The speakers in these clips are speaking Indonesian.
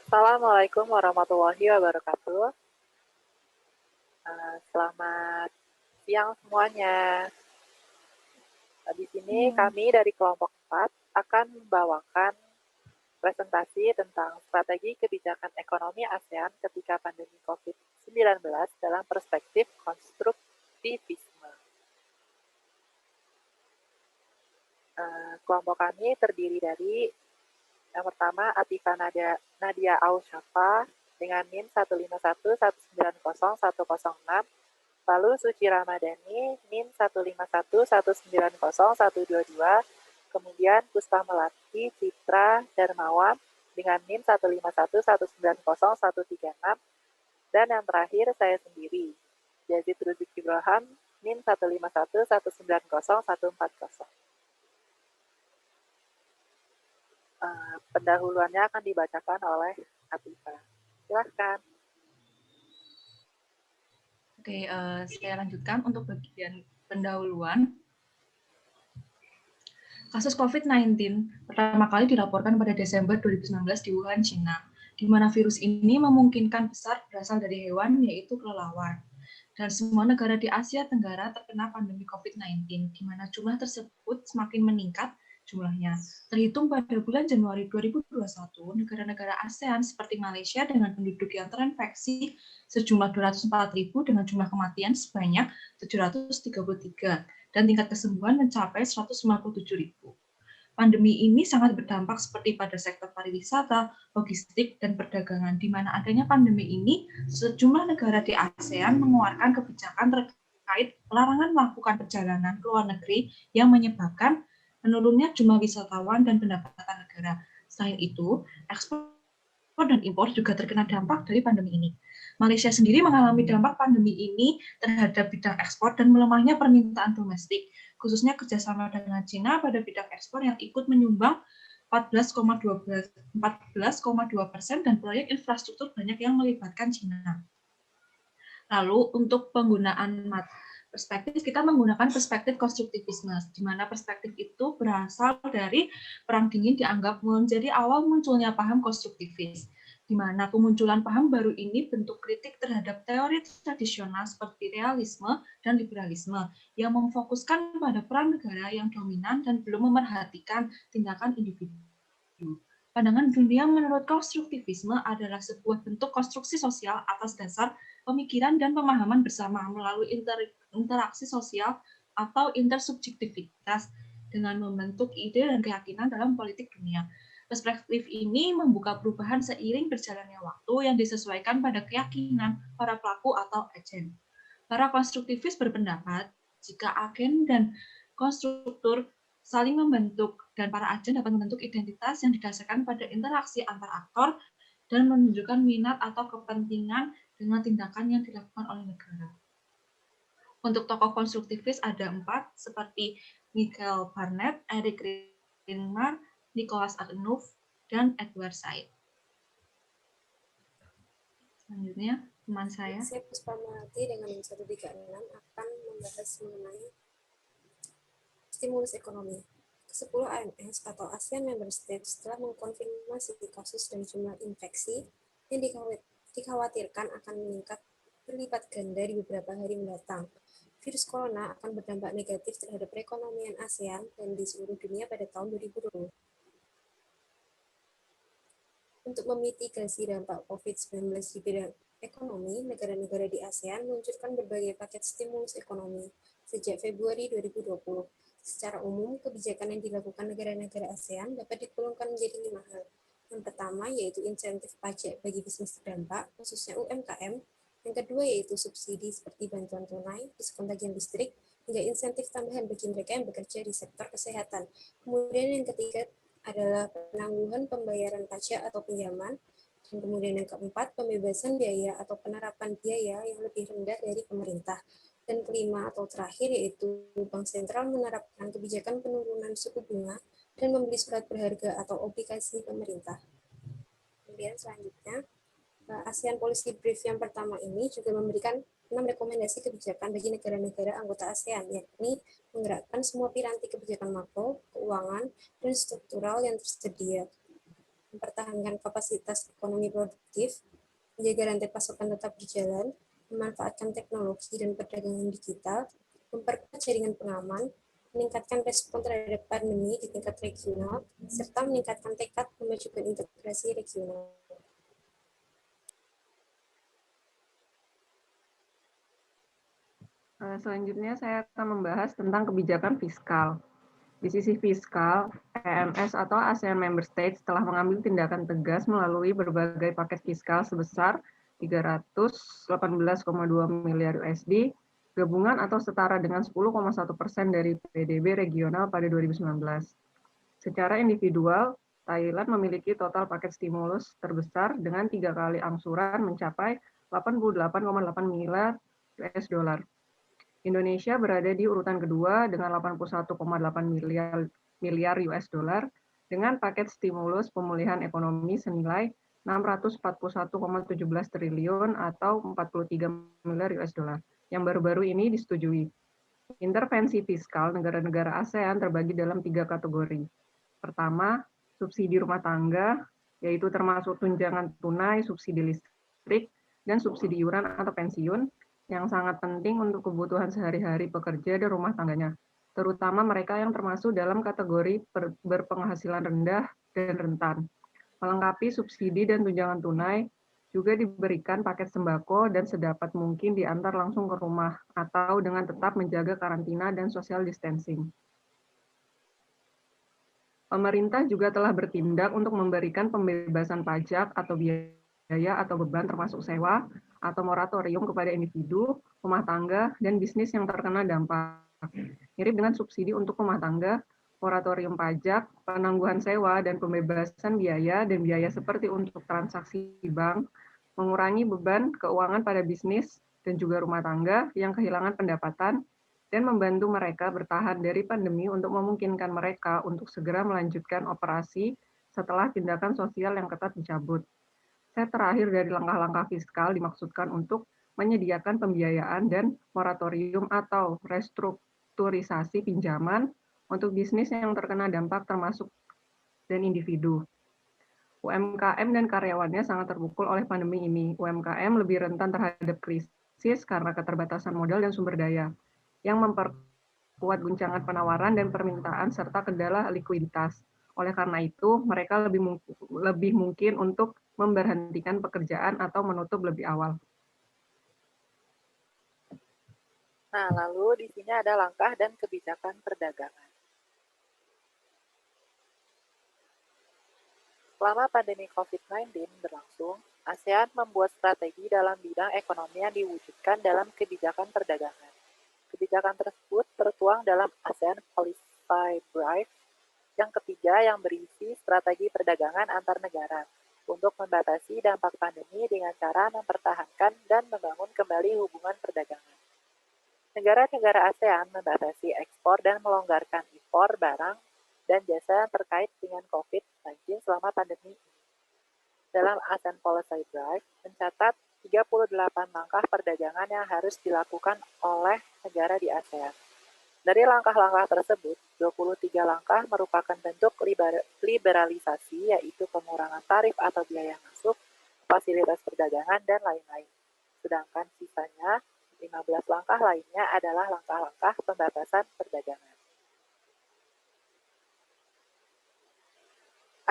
Assalamualaikum warahmatullahi wabarakatuh. Selamat siang semuanya. Di sini Iya. kami dari kelompok 4 akan membawakan presentasi tentang strategi kebijakan ekonomi ASEAN ketika pandemi COVID-19 dalam perspektif konstruktivisme. Kelompok kami terdiri dari yang pertama Atifah Nadia Ausyafa dengan NIM 151190106, lalu Suci Ramadhani NIM 151190122, kemudian Puspa Melati Citra Darmawan dengan NIM 151190136, dan yang terakhir saya sendiri, Yazid Ruzik Ibrahim NIM 151190140. Pendahuluannya akan dibacakan oleh Atifah. Silahkan. Oke, saya lanjutkan untuk bagian pendahuluan. Kasus COVID-19 pertama kali dilaporkan pada Desember 2019 di Wuhan, China, di mana virus ini memungkinkan besar berasal dari hewan, yaitu kelelawar. Dan semua negara di Asia Tenggara terkena pandemi COVID-19, di mana jumlah tersebut semakin meningkat jumlahnya. Terhitung pada bulan Januari 2021, negara-negara ASEAN seperti Malaysia dengan penduduk yang terinfeksi sejumlah 204.000 dengan jumlah kematian sebanyak 733 dan tingkat kesembuhan mencapai 157.000. Pandemi ini sangat berdampak seperti pada sektor pariwisata, logistik, dan perdagangan, di mana adanya pandemi ini, sejumlah negara di ASEAN mengeluarkan kebijakan terkait larangan melakukan perjalanan ke luar negeri yang menyebabkan menurunnya jumlah wisatawan dan pendapatan negara. Selain itu, ekspor dan impor juga terkena dampak dari pandemi ini. Malaysia sendiri mengalami dampak pandemi ini terhadap bidang ekspor dan melemahnya permintaan domestik, khususnya kerjasama dengan China pada bidang ekspor yang ikut menyumbang 14,2% dan proyek infrastruktur banyak yang melibatkan China. Lalu untuk penggunaan perspektif, kita menggunakan perspektif konstruktivisme, di mana perspektif itu berasal dari Perang Dingin dianggap menjadi awal munculnya paham konstruktivis, di mana kemunculan paham baru ini bentuk kritik terhadap teori tradisional seperti realisme dan liberalisme yang memfokuskan pada peran negara yang dominan dan belum memerhatikan tindakan individu. Pandangan dunia menurut konstruktivisme adalah sebuah bentuk konstruksi sosial atas dasar pemikiran dan pemahaman bersama melalui interaksi sosial atau intersubjektivitas dengan membentuk ide dan keyakinan dalam politik dunia. Perspektif ini membuka perubahan seiring berjalannya waktu yang disesuaikan pada keyakinan para pelaku atau agen. Para konstruktivis berpendapat jika agen dan konstruktur saling membentuk dan para agen dapat membentuk identitas yang didasarkan pada interaksi antar aktor dan menunjukkan minat atau kepentingan dengan tindakan yang dilakukan oleh negara. Untuk tokoh konstruktivis ada 4, seperti Michael Barnett, Eric Ringmar, Nicholas Arnulf, dan Edward Said. Selanjutnya, teman saya. Saya Puspa Melati dengan 136 akan membahas mengenai stimulus ekonomi. Ke-10 AMS atau ASEAN Member States telah mengkonfirmasi kasus dan jumlah infeksi yang dikhawatirkan akan meningkat berlipat ganda di beberapa hari mendatang. Virus corona akan berdampak negatif terhadap perekonomian ASEAN dan di seluruh dunia pada tahun 2020. Untuk memitigasi dampak COVID-19 di bidang ekonomi, negara-negara di ASEAN meluncurkan berbagai paket stimulus ekonomi sejak Februari 2020. Secara umum, kebijakan yang dilakukan negara-negara ASEAN dapat digolongkan menjadi 5 hal. Yang pertama yaitu insentif pajak bagi bisnis terdampak, khususnya UMKM. Yang kedua yaitu subsidi seperti bantuan tunai, diskon tagihan listrik, hingga insentif tambahan bagi mereka yang bekerja di sektor kesehatan. Kemudian yang ketiga adalah penangguhan pembayaran pajak atau pinjaman, dan kemudian yang keempat, pembebasan biaya atau penerapan biaya yang lebih rendah dari pemerintah. Dan kelima atau terakhir yaitu Bank Sentral menerapkan kebijakan penurunan suku bunga dan membeli surat berharga atau obligasi pemerintah. Kemudian selanjutnya, ASEAN Policy Brief yang pertama ini juga memberikan 6 rekomendasi kebijakan bagi negara-negara anggota ASEAN, yakni menggerakkan semua piranti kebijakan makro, keuangan, dan struktural yang tersedia. mempertahankan kapasitas ekonomi produktif, menjaga rantai pasokan tetap berjalan, memanfaatkan teknologi dan perdagangan digital, memperkuat jaringan pengaman, meningkatkan respon terhadap pandemi di tingkat regional, serta meningkatkan tekad memajukan integrasi regional. Selanjutnya saya akan membahas tentang kebijakan fiskal. Di sisi fiskal, EMS atau ASEAN Member States telah mengambil tindakan tegas melalui berbagai paket fiskal sebesar 318,2 miliar USD, gabungan atau setara dengan 10,1% dari PDB regional pada 2019. Secara individual, Thailand memiliki total paket stimulus terbesar dengan 3 kali angsuran mencapai 88,8 miliar US dollar. Indonesia berada di urutan kedua dengan 81,8 miliar US dollar dengan paket stimulus pemulihan ekonomi senilai 641,17 triliun atau 43 miliar US dollar yang baru-baru ini disetujui. Intervensi fiskal negara-negara ASEAN terbagi dalam 3 kategori. Pertama, subsidi rumah tangga, yaitu termasuk tunjangan tunai, subsidi listrik, dan subsidi iuran atau pensiun, yang sangat penting untuk kebutuhan sehari-hari pekerja dan rumah tangganya, terutama mereka yang termasuk dalam kategori berpenghasilan rendah dan rentan. Melengkapi subsidi dan tunjangan tunai, juga diberikan paket sembako dan sedapat mungkin diantar langsung ke rumah atau dengan tetap menjaga karantina dan social distancing. Pemerintah juga telah bertindak untuk memberikan pembebasan pajak atau biaya atau beban termasuk sewa atau moratorium kepada individu, rumah tangga, dan bisnis yang terkena dampak. Mirip dengan subsidi untuk rumah tangga, moratorium pajak, penangguhan sewa, dan pembebasan biaya dan biaya seperti untuk transaksi bank, mengurangi beban keuangan pada bisnis dan juga rumah tangga yang kehilangan pendapatan, dan membantu mereka bertahan dari pandemi untuk memungkinkan mereka untuk segera melanjutkan operasi setelah tindakan sosial yang ketat dicabut. Set terakhir dari langkah-langkah fiskal dimaksudkan untuk menyediakan pembiayaan dan moratorium atau restrukturisasi pinjaman untuk bisnis yang terkena dampak termasuk dan individu. UMKM dan karyawannya sangat terpukul oleh pandemi ini. UMKM lebih rentan terhadap krisis karena keterbatasan modal dan sumber daya, yang memperkuat guncangan penawaran dan permintaan serta kendala likuiditas. Oleh karena itu, mereka lebih mungkin untuk memberhentikan pekerjaan atau menutup lebih awal. Nah, lalu di sini ada langkah dan kebijakan perdagangan. Selama pandemi COVID-19 berlangsung, ASEAN membuat strategi dalam bidang ekonomi yang diwujudkan dalam kebijakan perdagangan. Kebijakan tersebut tertuang dalam ASEAN Policy Brief yang ketiga yang berisi strategi perdagangan antar negara untuk membatasi dampak pandemi dengan cara mempertahankan dan membangun kembali hubungan perdagangan. Negara-negara ASEAN membatasi ekspor dan melonggarkan impor barang dan jasa yang terkait dengan COVID-19 selama pandemi ini. Dalam ASEAN Policy Brief mencatat 38 langkah perdagangan yang harus dilakukan oleh negara di ASEAN. Dari langkah-langkah tersebut, 23 langkah merupakan bentuk liberalisasi, yaitu pengurangan tarif atau biaya masuk, fasilitas perdagangan, dan lain-lain. Sedangkan sisanya, 15 langkah lainnya adalah langkah-langkah pembatasan perdagangan.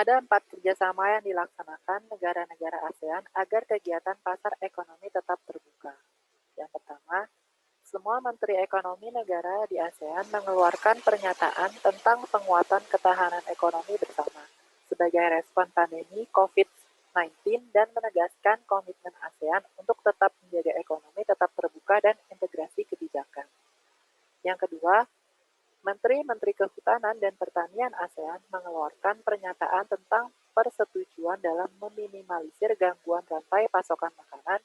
Ada 4 kerjasama yang dilaksanakan negara-negara ASEAN agar kegiatan pasar ekonomi tetap terbuka. Yang pertama, semua menteri ekonomi negara di ASEAN mengeluarkan pernyataan tentang penguatan ketahanan ekonomi bersama sebagai respon pandemi COVID-19 dan menegaskan komitmen ASEAN untuk tetap menjaga ekonomi tetap terbuka dan integrasi kebijakan. Yang kedua, Menteri-Menteri Kehutanan dan Pertanian ASEAN mengeluarkan pernyataan tentang persetujuan dalam meminimalisir gangguan rantai pasokan makanan,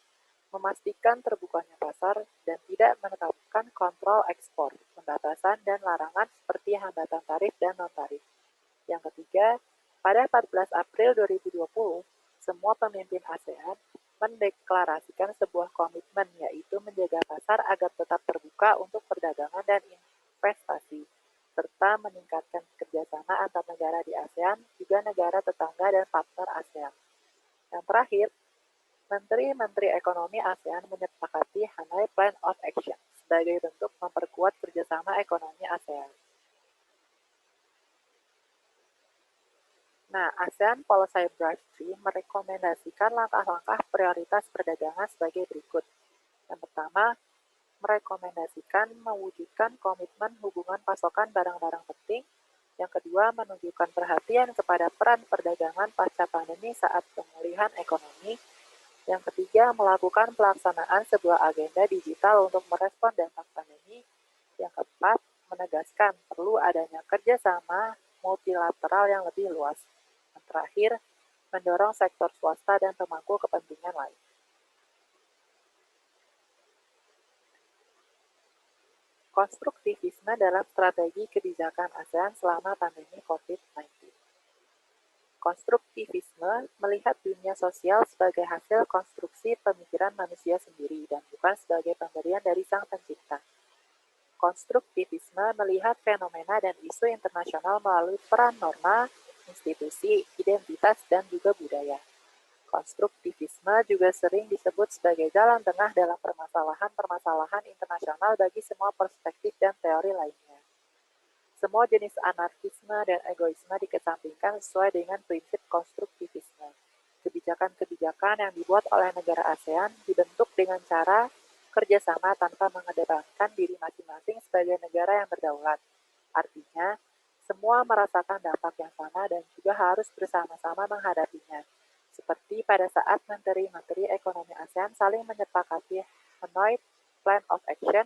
memastikan terbukanya pasar, dan tidak menetapkan kontrol ekspor, pembatasan, dan larangan seperti hambatan tarif dan non-tarif. Yang ketiga, pada 14 April 2020, semua pemimpin ASEAN mendeklarasikan sebuah komitmen, yaitu menjaga pasar agar tetap terbuka untuk perdagangan dan investasi. serta meningkatkan kerjasama antar negara di ASEAN, juga negara tetangga dan partner ASEAN. Yang terakhir, Menteri-Menteri Ekonomi ASEAN menyepakati Hanoi Plan of Action sebagai bentuk memperkuat kerjasama ekonomi ASEAN. Nah, ASEAN Policy Brief 3 merekomendasikan langkah-langkah prioritas perdagangan sebagai berikut. Yang pertama, merekomendasikan mewujudkan komitmen hubungan pasokan barang-barang penting. Yang kedua, menunjukkan perhatian kepada peran perdagangan pasca pandemi saat pemulihan ekonomi. Yang ketiga, melakukan pelaksanaan sebuah agenda digital untuk merespon dampak pandemi. Yang keempat, menegaskan perlu adanya kerjasama multilateral yang lebih luas. Yang terakhir, mendorong sektor swasta dan pemangku kepentingan lain. Konstruktivisme dalam strategi kebijakan ASEAN selama pandemi COVID-19. Konstruktivisme melihat dunia sosial sebagai hasil konstruksi pemikiran manusia sendiri dan bukan sebagai pemberian dari Sang Pencipta. Konstruktivisme melihat fenomena dan isu internasional melalui peran norma, institusi, identitas, dan juga budaya. Konstruktivisme juga sering disebut sebagai jalan tengah dalam permasalahan-permasalahan internasional bagi semua perspektif dan teori lainnya. Semua jenis anarkisme dan egoisme dikesampingkan sesuai dengan prinsip konstruktivisme. Kebijakan-kebijakan yang dibuat oleh negara ASEAN dibentuk dengan cara kerjasama tanpa mengedepankan diri masing-masing sebagai negara yang berdaulat. Artinya, semua merasakan dampak yang sama dan juga harus bersama-sama menghadapinya. Seperti pada saat Menteri-Menteri Ekonomi ASEAN saling menyepakati Hanoi Plan of Action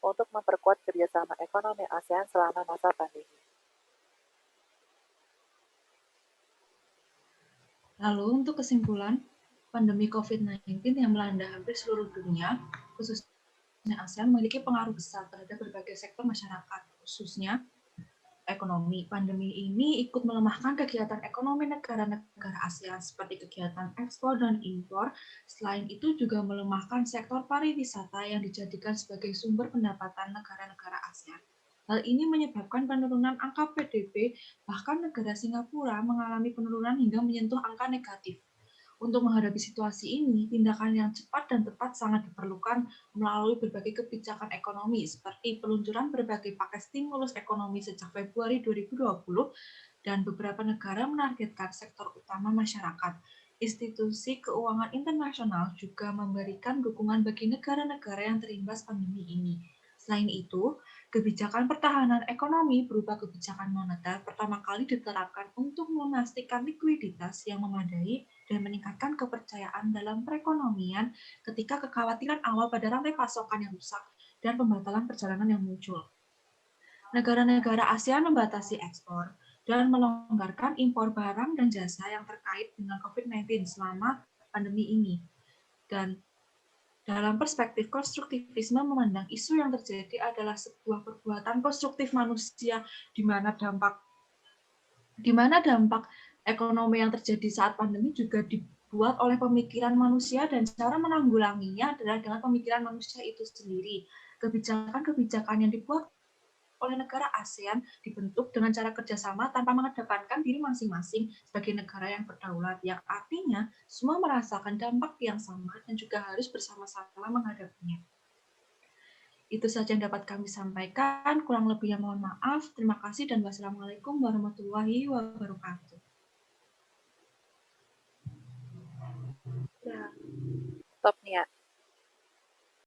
untuk memperkuat kerjasama ekonomi ASEAN selama masa pandemi. Lalu untuk kesimpulan, pandemi COVID-19 yang melanda hampir seluruh dunia, khususnya ASEAN, memiliki pengaruh besar terhadap berbagai sektor masyarakat, khususnya ekonomi. Pandemi ini ikut melemahkan kegiatan ekonomi negara-negara ASEAN seperti kegiatan ekspor dan impor. Selain itu juga melemahkan sektor pariwisata yang dijadikan sebagai sumber pendapatan negara-negara ASEAN. Hal ini menyebabkan penurunan angka PDB, bahkan negara Singapura mengalami penurunan hingga menyentuh angka negatif. Untuk menghadapi situasi ini, tindakan yang cepat dan tepat sangat diperlukan melalui berbagai kebijakan ekonomi, seperti peluncuran berbagai paket stimulus ekonomi sejak Februari 2020, dan beberapa negara menargetkan sektor utama masyarakat. Institusi keuangan internasional juga memberikan dukungan bagi negara-negara yang terimbas pandemi ini. Selain itu, kebijakan pertahanan ekonomi berupa kebijakan moneter pertama kali diterapkan untuk memastikan likuiditas yang memadai dan meningkatkan kepercayaan dalam perekonomian ketika kekhawatiran awal pada rantai pasokan yang rusak dan pembatalan perjalanan yang muncul. Negara-negara ASEAN membatasi ekspor dan melonggarkan impor barang dan jasa yang terkait dengan COVID-19 selama pandemi ini. Dan dalam perspektif konstruktivisme memandang isu yang terjadi adalah sebuah perbuatan konstruktif manusia di mana dampak ekonomi yang terjadi saat pandemi juga dibuat oleh pemikiran manusia dan cara menanggulanginya adalah dengan pemikiran manusia itu sendiri. Kebijakan-kebijakan yang dibuat oleh negara ASEAN dibentuk dengan cara kerjasama tanpa mengedepankan diri masing-masing sebagai negara yang berdaulat, yang artinya semua merasakan dampak yang sama dan juga harus bersama-sama menghadapinya. Itu saja yang dapat kami sampaikan, kurang lebihnya mohon maaf. Terima kasih dan wassalamualaikum warahmatullahi wabarakatuh.